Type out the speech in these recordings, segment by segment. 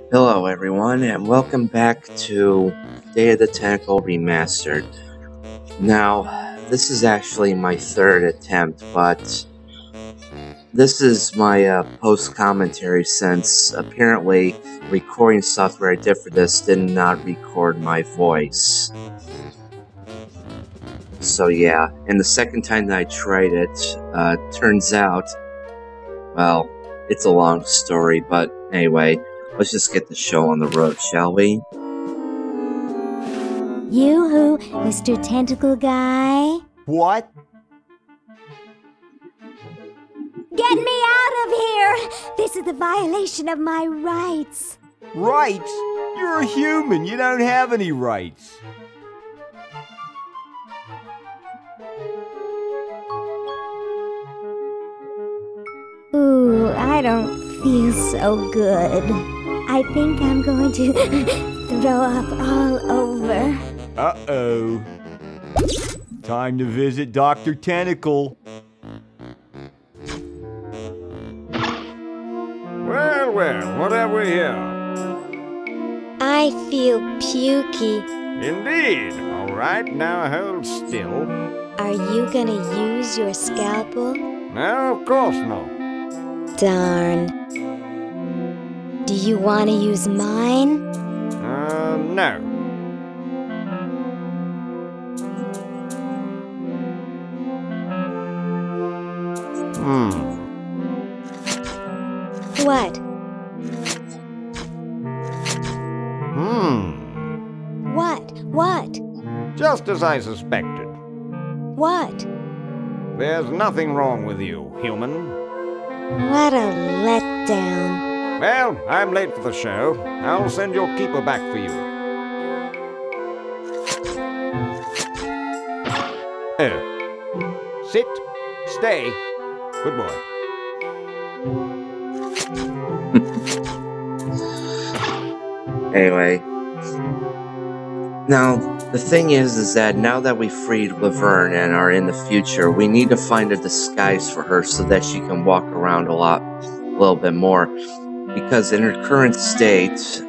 Hello, everyone, and welcome back to Day of the Tentacle Remastered. Now, this is actually my third attempt, but this is my post-commentary since apparently recording software I did for this did not record my voice. So yeah, and the second time that I tried it, turns out, well, it's a long story, but anyway, let's just get the show on the road, shall we? Yoo-hoo, Mr. Tentacle Guy. What? Get me out of here! This is a violation of my rights. Rights? You're a human. You don't have any rights. Ooh, I don't feel so good. I think I'm going to throw up all over. Uh-oh. Time to visit Dr. Tentacle. Well, what have we here? I feel pukey. Indeed. All right, now hold still. Are you gonna use your scalpel? No, of course not. Darn. Do you want to use mine? No. What? What? Just as I suspected. What? There's nothing wrong with you, human. What a letdown. Well, I'm late for the show. I'll send your keeper back for you. Oh. Sit. Stay. Good boy. Anyway. Now, the thing is that now that we freed Laverne and are in the future, we need to find a disguise for her so that she can walk around a little bit more. Because in her current state,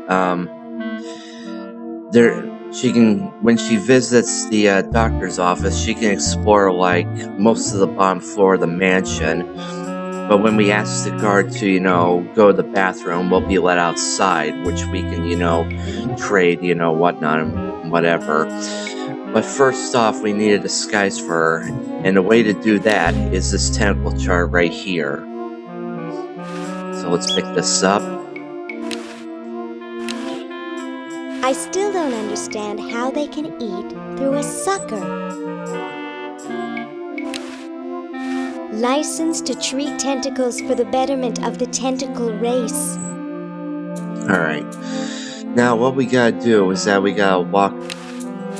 when she visits the doctor's office, she can explore like most of the bottom floor of the mansion. But when we ask the guard to, go to the bathroom, we'll be let outside, which we can, trade, whatnot and whatever. But first off, we need a disguise for her, and the way to do that is this tentacle chart right here. So let's pick this up. I still don't understand how they can eat through a sucker. Licensed to treat tentacles for the betterment of the tentacle race. Alright. Now what we gotta do is that we gotta walk...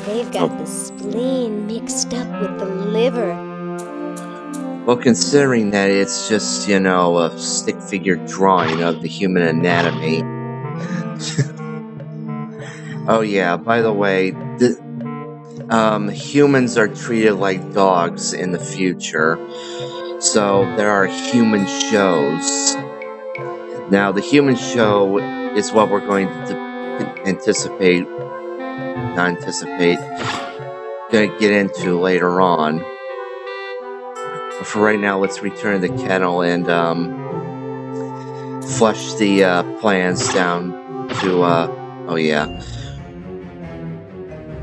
They've got the spleen mixed up with the liver. Well, considering that it's just, a stick figure drawing of the human anatomy. Oh yeah, by the way, humans are treated like dogs in the future. So there are human shows. Now the human show is what we're going to gonna get into later on. But for right now, let's return to the kennel and flush the plans down to oh yeah.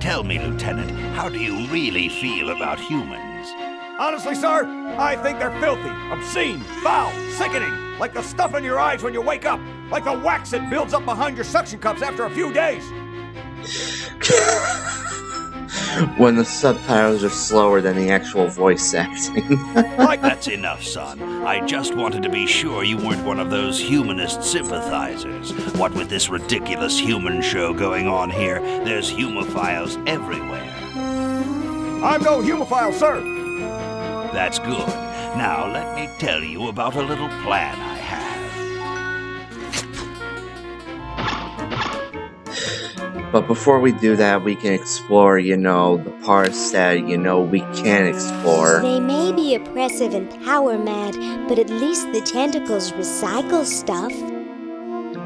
Tell me, Lieutenant, how do you really feel about humans? Honestly, sir, I think they're filthy, obscene, foul, sickening, like the stuff in your eyes when you wake up, like the wax that builds up behind your suction cups after a few days. When the subtitles are slower than the actual voice acting. That's enough, son. I just wanted to be sure you weren't one of those humanist sympathizers. What with this ridiculous human show going on here, there's humophiles everywhere. I'm no humophile, sir. That's good. Now let me tell you about a little plan I have. But before we do that, we can explore, the parts that, we can explore. They may be oppressive and power mad, but at least the tentacles recycle stuff.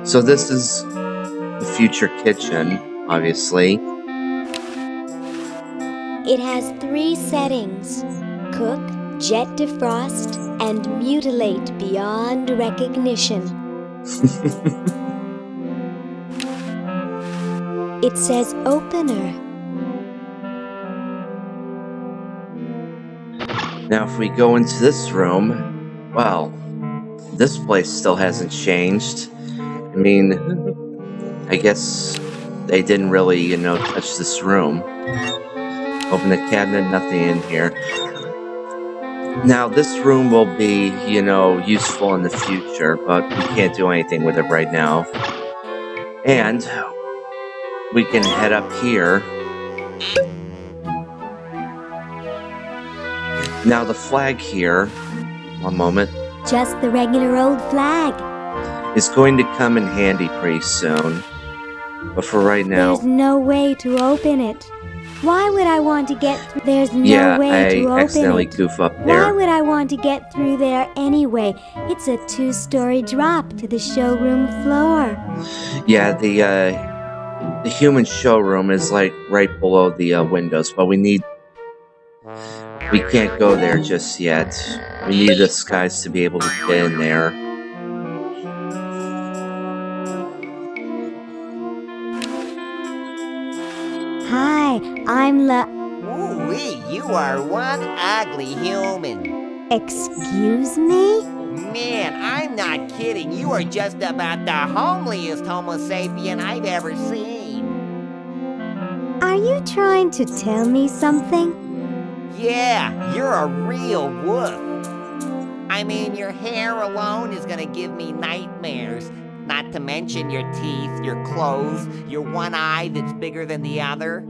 So this is the future kitchen, obviously. It has 3 settings: cook, jet defrost, and mutilate beyond recognition. It says opener. Now, if we go into this room, well, this place still hasn't changed. I mean, I guess they didn't really, you know, touch this room. Open the cabinet, nothing in here. Now, this room will be, you know, useful in the future, but we can't do anything with it right now. And we can head up here. Now, the flag here, one moment, Just the regular old flag. is going to come in handy pretty soon. But for right now, There's no way to open it. Why would I want to get through? There's no yeah, way I to open accidentally it. goof up Why there. would I want to get through there anyway? It's a 2-story drop to the showroom floor. Yeah, the human showroom is like right below the windows, but we can't go there just yet. We need the skies to be able to get in there. Hi, I'm Ooh-wee, you are one ugly human. Excuse me? Man, I'm not kidding. You are just about the homeliest Homo sapien I've ever seen. Are you trying to tell me something? Yeah, you're a real wolf. I mean, your hair alone is gonna give me nightmares. Not to mention your teeth, your clothes, your one eye that's bigger than the other.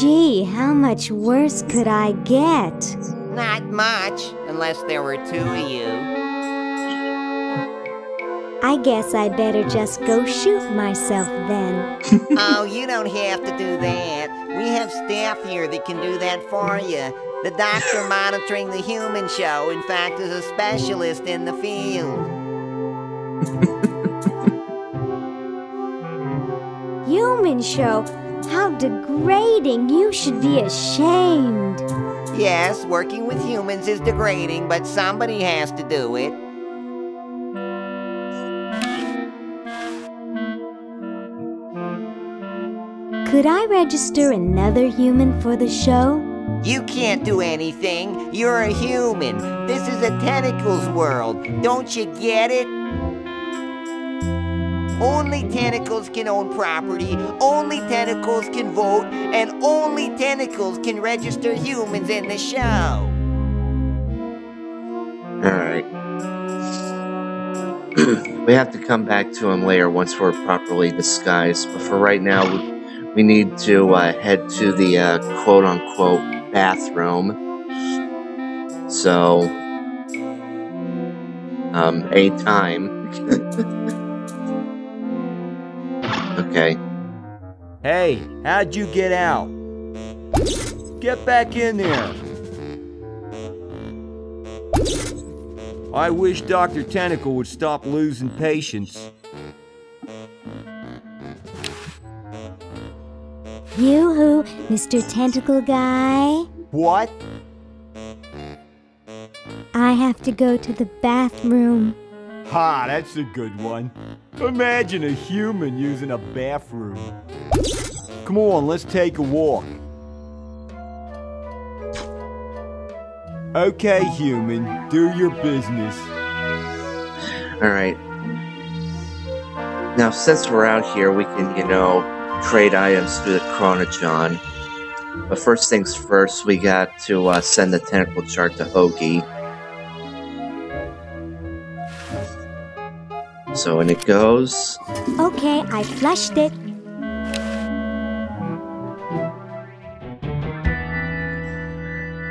Gee, how much worse could I get? Not much, unless there were 2 of you. I guess I better just go shoot myself then. Oh, you don't have to do that. We have staff here that can do that for you. The doctor monitoring the human show, in fact, is a specialist in the field. Human show? How degrading! You should be ashamed. Yes, working with humans is degrading, but somebody has to do it. Could I register another human for the show? You can't do anything. You're a human. This is a tentacles world. Don't you get it? Only tentacles can own property, only tentacles can vote, and only tentacles can register humans in the show. Alright. We have to come back to him later once we're properly disguised, but for right now, we need to head to the quote-unquote bathroom. So, anytime. Okay. Hey, how'd you get out? Get back in there. I wish Dr. Tentacle would stop losing patience. Yoo-hoo, Mr. Tentacle Guy. What? I have to go to the bathroom. Ha, that's a good one. Imagine a human using a bathroom. Come on, let's take a walk. Okay, human, do your business. Alright. Now, since we're out here, we can, you know, trade items through the Chronojon. But first things first, we got to send the tentacle chart to Hoagie. So in it goes. Okay, I flushed it.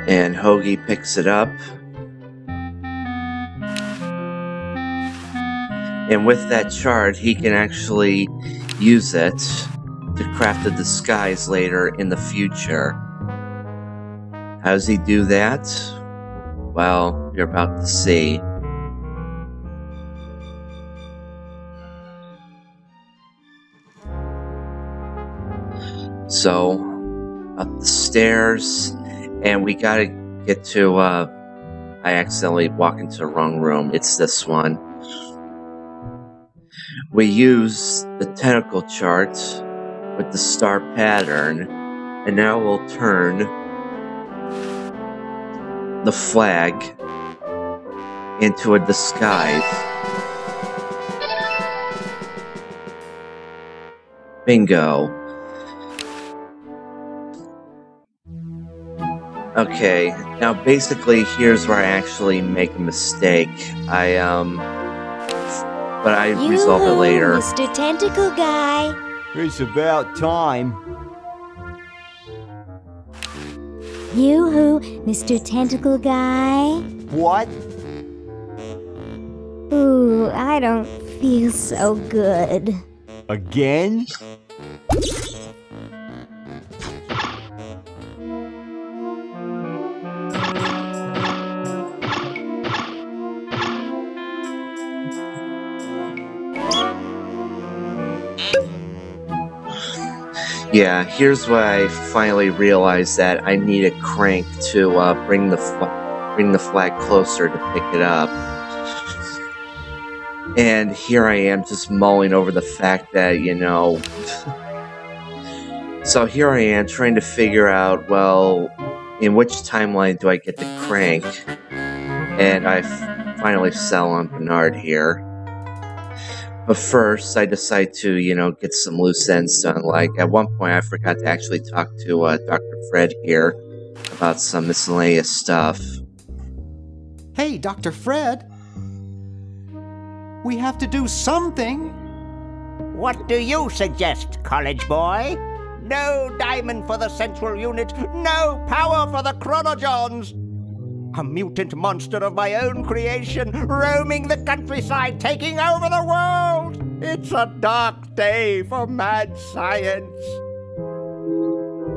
And Hoagie picks it up. And with that chart, he can actually use it to craft a disguise later in the future. How does he do that? Well, you're about to see. So, up the stairs, and we gotta get to, I accidentally walked into the wrong room. It's this one. We use the tentacle chart with the star pattern, and now we'll turn the flag into a disguise. Bingo. Okay, now basically here's where I actually make a mistake. But I resolve it later. Mr. Tentacle Guy. It's about time. Yoo-hoo, Mr. Tentacle Guy. What? Ooh, I don't feel so good. Again? Yeah, here's where I finally realized that I need a crank to bring the flag closer to pick it up. And here I am just mulling over the fact that, you know... So here I am trying to figure out, well, in which timeline do I get the crank? And I finally settle on Bernard here. But first, I decide to, you know, get some loose ends done. Like, at one point, I forgot to actually talk to Dr. Fred here about some miscellaneous stuff. Hey, Dr. Fred. We have to do something. What do you suggest, college boy? No diamond for the central unit, no power for the chronojons. A mutant monster of my own creation, roaming the countryside, taking over the world. It's a dark day for mad science.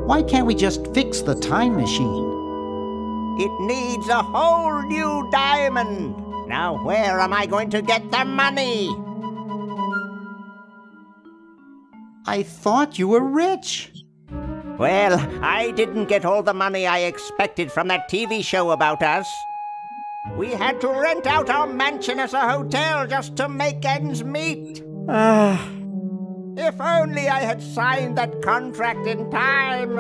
Why can't we just fix the time machine? It needs a whole new diamond. Now where am I going to get the money? I thought you were rich. Well, I didn't get all the money I expected from that TV show about us. We had to rent out our mansion as a hotel just to make ends meet. If only I had signed that contract in time.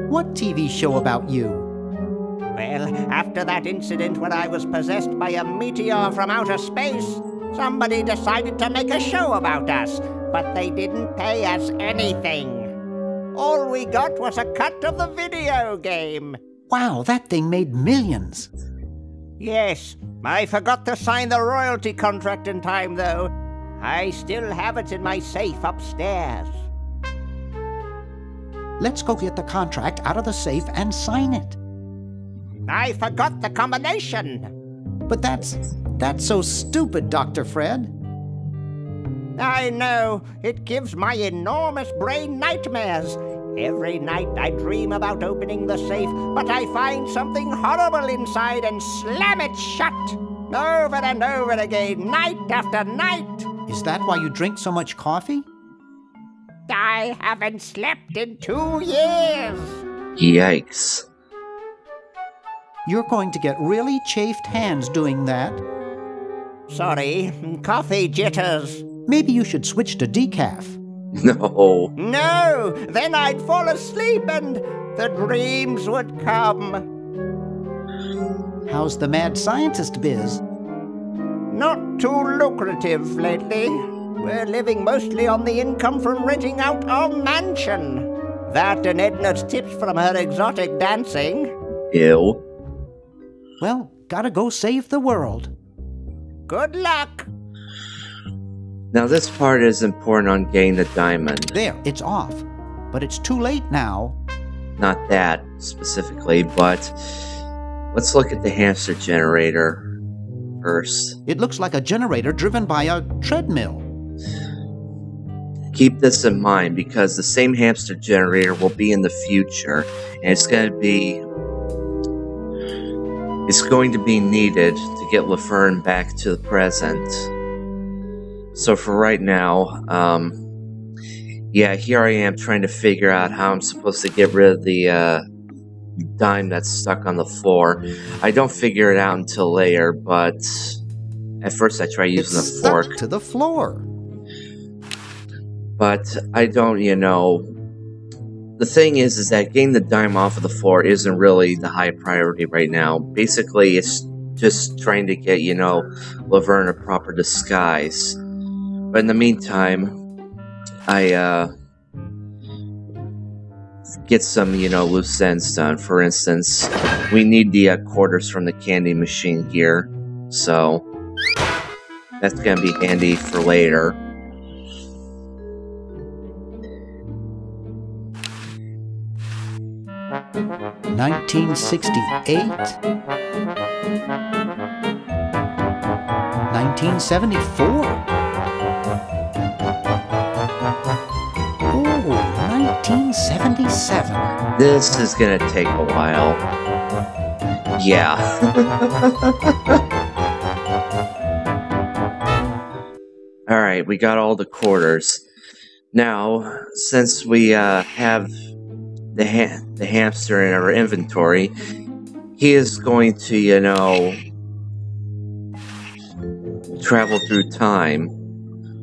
What TV show about you? Well, after that incident when I was possessed by a meteor from outer space, somebody decided to make a show about us. But they didn't pay us anything. All we got was a cut of the video game. Wow, that thing made millions. Yes, I forgot to sign the royalty contract in time, though. I still have it in my safe upstairs. Let's go get the contract out of the safe and sign it. I forgot the combination. But that's so stupid, Dr. Fred. I know. It gives my enormous brain nightmares. Every night I dream about opening the safe, but I find something horrible inside and slam it shut. Over and over again, night after night. Is that why you drink so much coffee? I haven't slept in 2 years. Yikes. You're going to get really chafed hands doing that. Sorry, coffee jitters. Maybe you should switch to decaf. No. No, then I'd fall asleep and the dreams would come. How's the mad scientist biz? Not too lucrative lately. We're living mostly on the income from renting out our mansion. That and Edna's tips from her exotic dancing. Ew. Well, gotta go save the world. Good luck. Now this part is important on getting the diamond. There, it's off. But it's too late now. Not that, specifically, but let's look at the hamster generator first. It looks like a generator driven by a treadmill. Keep this in mind, because the same hamster generator will be in the future, and it's going to be needed to get Laverne back to the present. So for right now, Yeah, here I am trying to figure out how I'm supposed to get rid of the dime that's stuck on the floor. I don't figure it out until later, but at first I try using It's a fork. stuck to the floor. But I don't, the thing is that getting the dime off of the floor isn't really the high priority right now. Basically, it's just trying to get, Laverne a proper disguise. But in the meantime, I get some, loose ends done. For instance, we need the quarters from the candy machine here, so that's gonna be handy for later. $1968? 1974? Oh, 1977. This is gonna take a while. Yeah. Alright, we got all the quarters. Now, since we have the hamster in our inventory, he is going to, travel through time.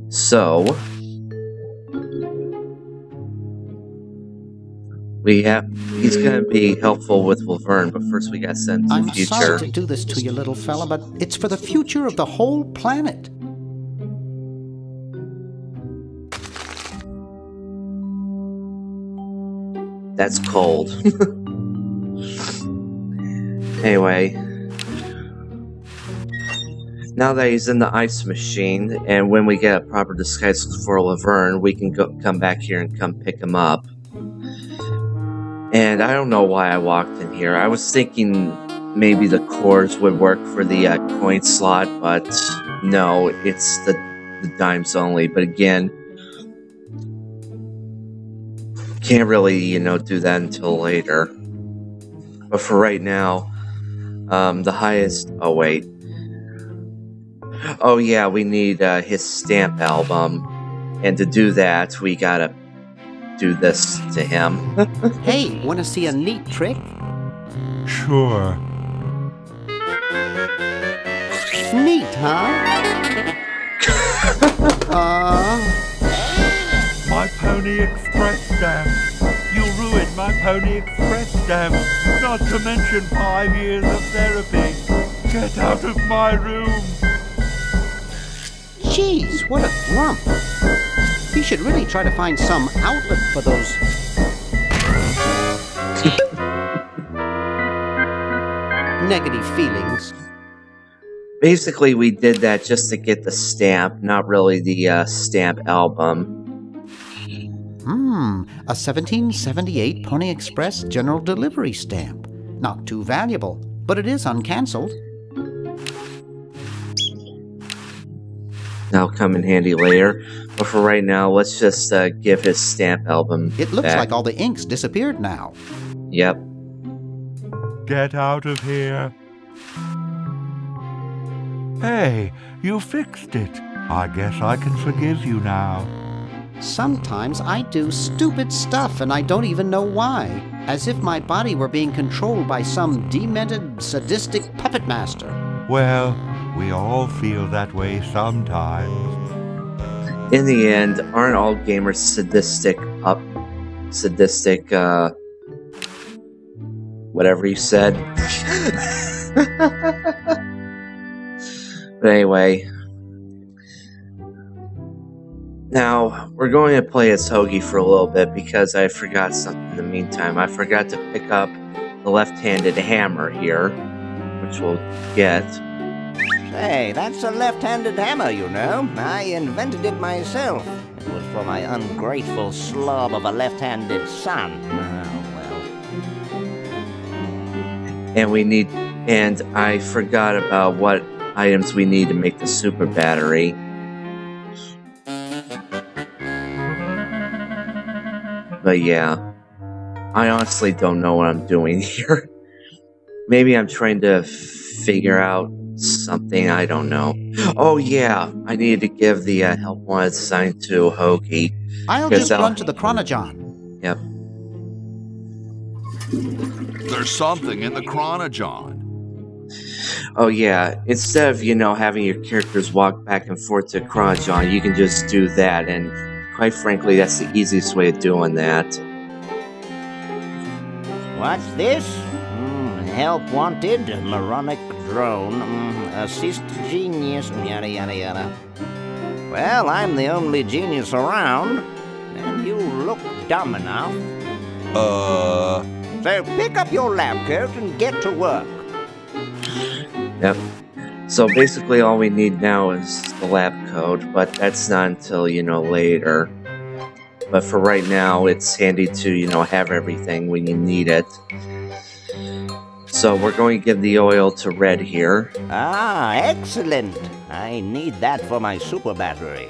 So, he's going to be helpful with Laverne, but first we got to send to the future. I'm sorry to do this to you, little fella, but it's for the future of the whole planet. That's cold. Anyway, now that he's in the ice machine, and when we get a proper disguise for Laverne, we can come back here and come pick him up. And I don't know why I walked in here. I was thinking maybe the cores would work for the coin slot, but no, it's the dimes only. But again, can't really, do that until later. But for right now, the highest... Oh, wait. Oh, yeah, we need his stamp album. And to do that, we gotta do this to him. Hey, wanna see a neat trick? Sure. Neat, huh? My Pony Express stamp. You ruined my Pony Express stamp. Not to mention 5 years of therapy. Get out of my room. Jeez, what a grump. He should really try to find some outlet for those... negative feelings. Basically, we did that just to get the stamp, not really the stamp album. A 1778 Pony Express General Delivery stamp. Not too valuable, but it is uncancelled. That'll come in handy later. But for right now, let's just give his stamp album It looks back. like all the ink's disappeared now. Yep. Get out of here. Hey, you fixed it. I guess I can forgive you now. Sometimes I do stupid stuff and I don't even know why. As if my body were being controlled by some demented, sadistic puppet master. Well, we all feel that way sometimes. In the end, aren't all gamers sadistic, whatever you said? But anyway, now we're going to play as Hoagie for a little bit because I forgot something in the meantime. I forgot to pick up the left-handed hammer here, which we'll get. Hey, that's a left-handed hammer, you know. I invented it myself. It was for my ungrateful slob of a left-handed son. Oh, well. And I forgot about what items we need to make the super battery. But yeah, I honestly don't know what I'm doing here. Maybe I'm trying to figure out something, I don't know. Oh yeah, I needed to give the help wanted sign to Hoagie. I'll 'Cause just run to the Chronojon. Yep. There's something in the Chronojon. Oh yeah, instead of, having your characters walk back and forth to Chronojon, you can just do that, and quite frankly, that's the easiest way of doing that. What's this? Help wanted, moronic drone, assist genius, yada yada yada. Well, I'm the only genius around, and you look dumb enough. So pick up your lab coat and get to work. Yep. So basically all we need now is the lab coat, but that's not until, later. But for right now, it's handy to, have everything when you need it. So we're going to give the oil to Red here. Ah, excellent. I need that for my super battery.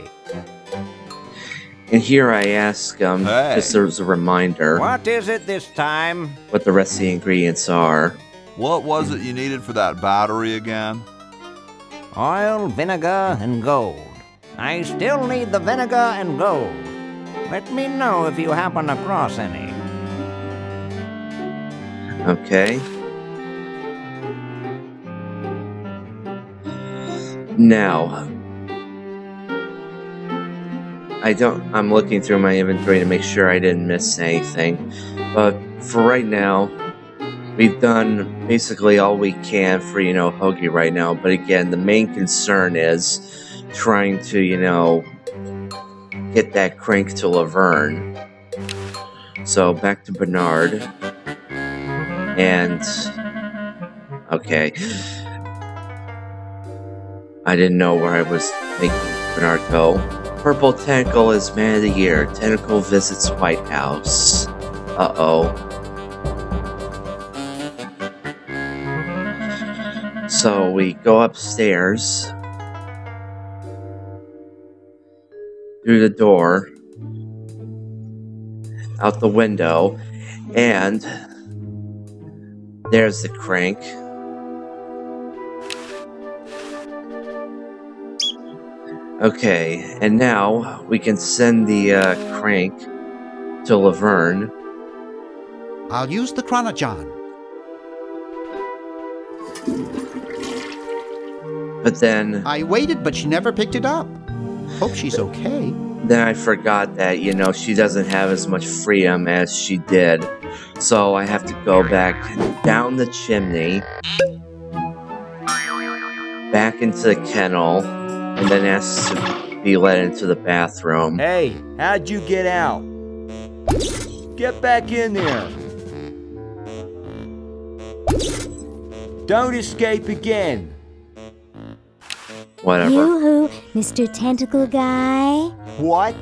And here I ask, Hey. just as a reminder, What is it this time? what the rest of the ingredients are. What was it you needed for that battery again? Oil, vinegar, and gold. I still need the vinegar and gold. Let me know if you happen across any. Okay. Now, I'm looking through my inventory to make sure I didn't miss anything. But for right now, we've done basically all we can for, Hoagie right now. But again, the main concern is trying to, get that crank to Laverne. So back to Bernard. And, okay. I didn't know where I was making Bernard go. Purple Tentacle is Man of the Year. Tentacle visits White House. Uh-oh. So we go upstairs. Through the door. Out the window. And there's the crank. Okay, and now we can send the crank to Laverne. I'll use the Chronojon. But then I waited, but she never picked it up. Hope she's okay. I forgot that, she doesn't have as much freedom as she did. So I have to go back down the chimney, back into the kennel, and then ask to be let into the bathroom. Hey, how'd you get out? Get back in there. Don't escape again. Whatever. Yoo-hoo, Mr. Tentacle Guy. What?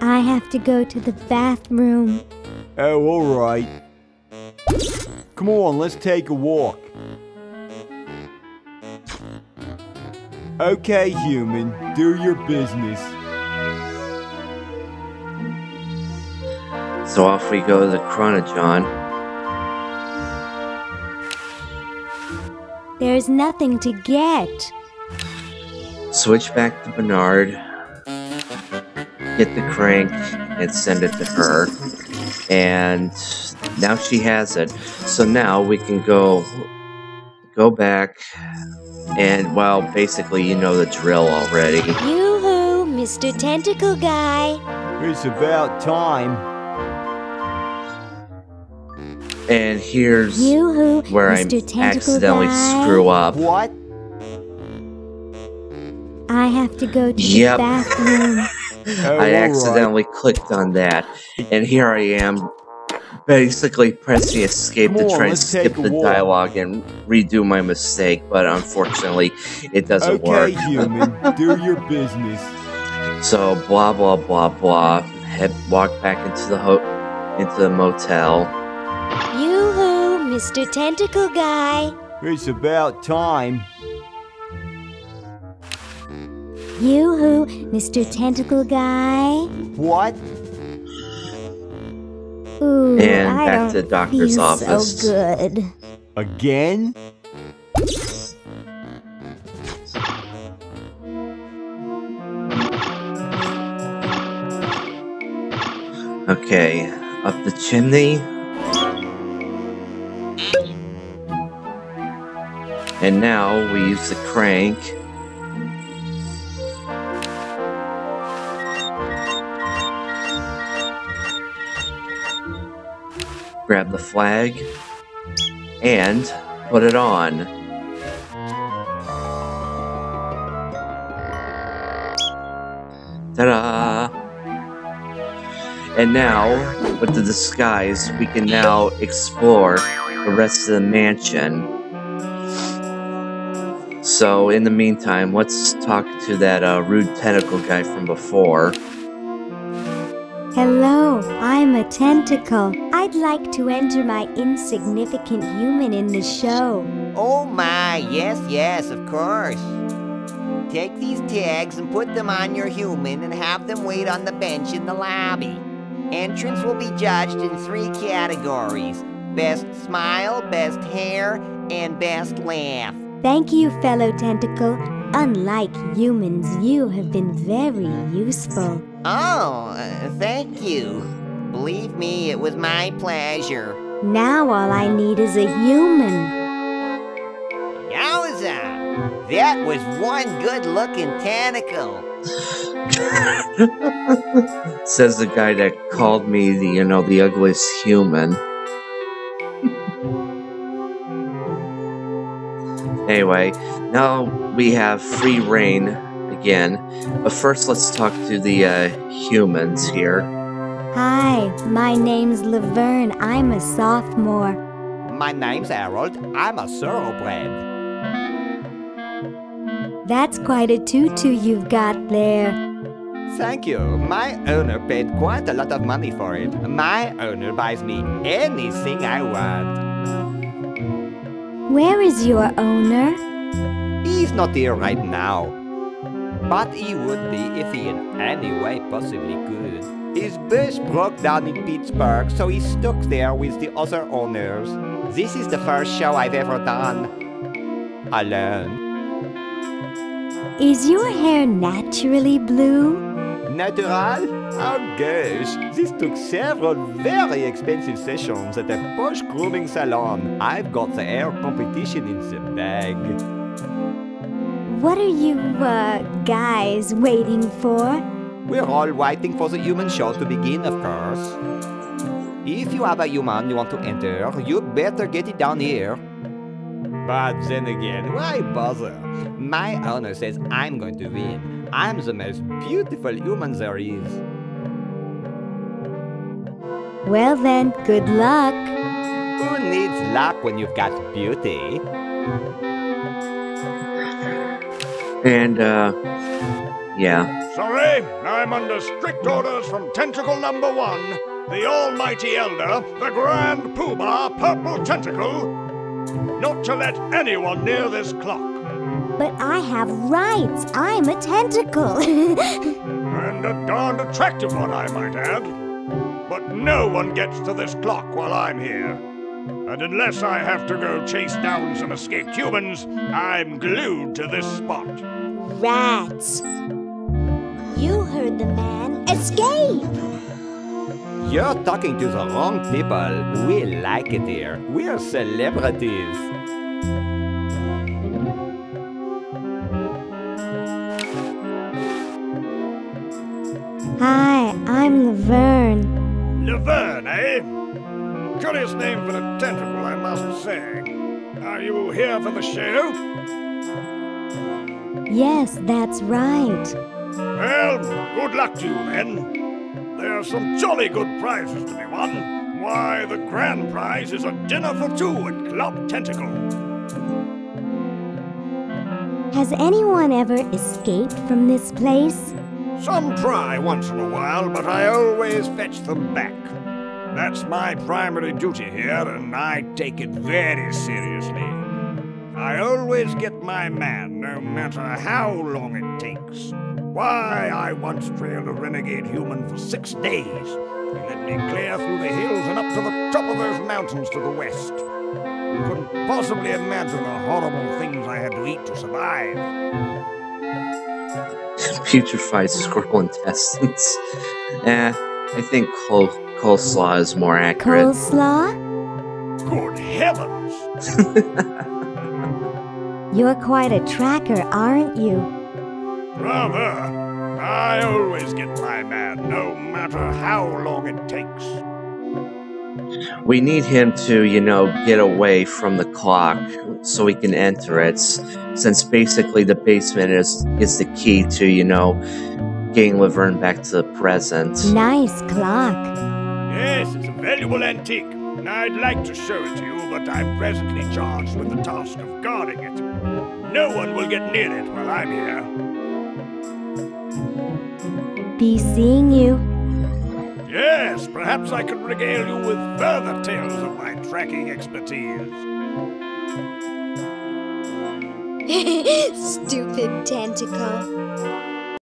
I have to go to the bathroom. Oh, all right. Come on, let's take a walk. Okay, human, do your business. So off we go to the Chronojon. There's nothing to get. Switch back to Bernard. Get the crank and send it to her. And now she has it. So now we can go back. And, well, basically, you know the drill already. Yoo-hoo, Mr. Tentacle Guy. It's about time. And here's Yoo-hoo, where I Mr. Tentacle accidentally Guy. screw up. What? I have to go to Yep. the bathroom. Oh, I all accidentally clicked on that. And here I am, basically pressing escape Come to on, try and let's skip take a the walk. dialogue and redo my mistake. But unfortunately, it doesn't Okay, work. human, do your business. So blah blah blah blah. Walk back into the motel. Yoo-hoo, Mr. Tentacle Guy. It's about time. Yoo-hoo, Mr. Tentacle Guy. What? Ooh, And I back don't to the doctor's feel office. so good. Again? Okay, up the chimney. And now we use the crank. Grab the flag and put it on. Ta-da! And now, with the disguise, we can now explore the rest of the mansion. So, in the meantime, let's talk to that rude tentacle guy from before. Hello, I'm a tentacle. I'd like to enter my insignificant human in the show. Oh my, yes, of course. Take these tags and put them on your human and have them wait on the bench in the lobby. Entrance will be judged in 3 categories: best smile, best hair, and best laugh. Thank you, fellow tentacle. Unlike humans, you have been very useful. Oh, thank you. Believe me, it was my pleasure. Now all I need is a human. Yowza! That was one good-looking tentacle. Says the guy that called me the ugliest human. Anyway, now we have free reign again, but first let's talk to the humans here. Hi, my name's Laverne. I'm a sophomore. My name's Harold. I'm a thoroughbred. That's quite a tutu you've got there. Thank you. My owner paid quite a lot of money for it. My owner buys me anything I want. Where is your owner? He's not here right now. But he would be if he in any way possibly could. His bus broke down in Pittsburgh, so he's stuck there with the other owners. This is the first show I've ever done alone. Is your hair naturally blue? Natural? Oh gosh, this took several very expensive sessions at a posh grooming salon. I've got the hair competition in the bag. What are you, guys waiting for? We're all waiting for the human show to begin, of course. If you have a human you want to enter, you'd better get it down here. But then again, why bother? My owner says I'm going to win. I'm the most beautiful human there is. Well then, good luck. Who needs luck when you've got beauty? And, yeah. Sorry, I'm under strict orders from Tentacle number 1, the Almighty Elder, the Grand Poobah Purple Tentacle, not to let anyone near this clock. But I have rights. I'm a tentacle. And a darned attractive one, I might add. But no one gets to this clock while I'm here. And unless I have to go chase down some escaped humans, I'm glued to this spot. Rats. You heard the man. Escape! You're talking to the wrong people. We like it here. We're celebrities. Hi, I'm Laverne. Laverne, eh? Curious name for a tentacle, I must say. Are you here for the show? Yes, that's right. Well, good luck to you then. There are some jolly good prizes to be won. Why, the grand prize is a dinner for 2 at Club Tentacle. Has anyone ever escaped from this place? Some try once in a while, but I always fetch them back. That's my primary duty here, and I take it very seriously. I always get my man, no matter how long it takes. Why, I once trailed a renegade human for 6 days. He let me clear through the hills and up to the top of those mountains to the west. You couldn't possibly imagine the horrible things I had to eat to survive. Putrefied squirrel intestines. I think coleslaw is more accurate. Coleslaw? Good heavens! You're quite a tracker, aren't you? Rather. I always get my man, no matter how long it takes. We need him to, get away from the clock so we can enter it, since basically the basement is the key to, getting Laverne back to the present. Nice clock. Yes, it's a valuable antique, and I'd like to show it to you, but I'm presently charged with the task of guarding it. No one will get near it while I'm here. Be seeing you. Yes, perhaps I could regale you with further tales of my tracking expertise. Stupid tentacle.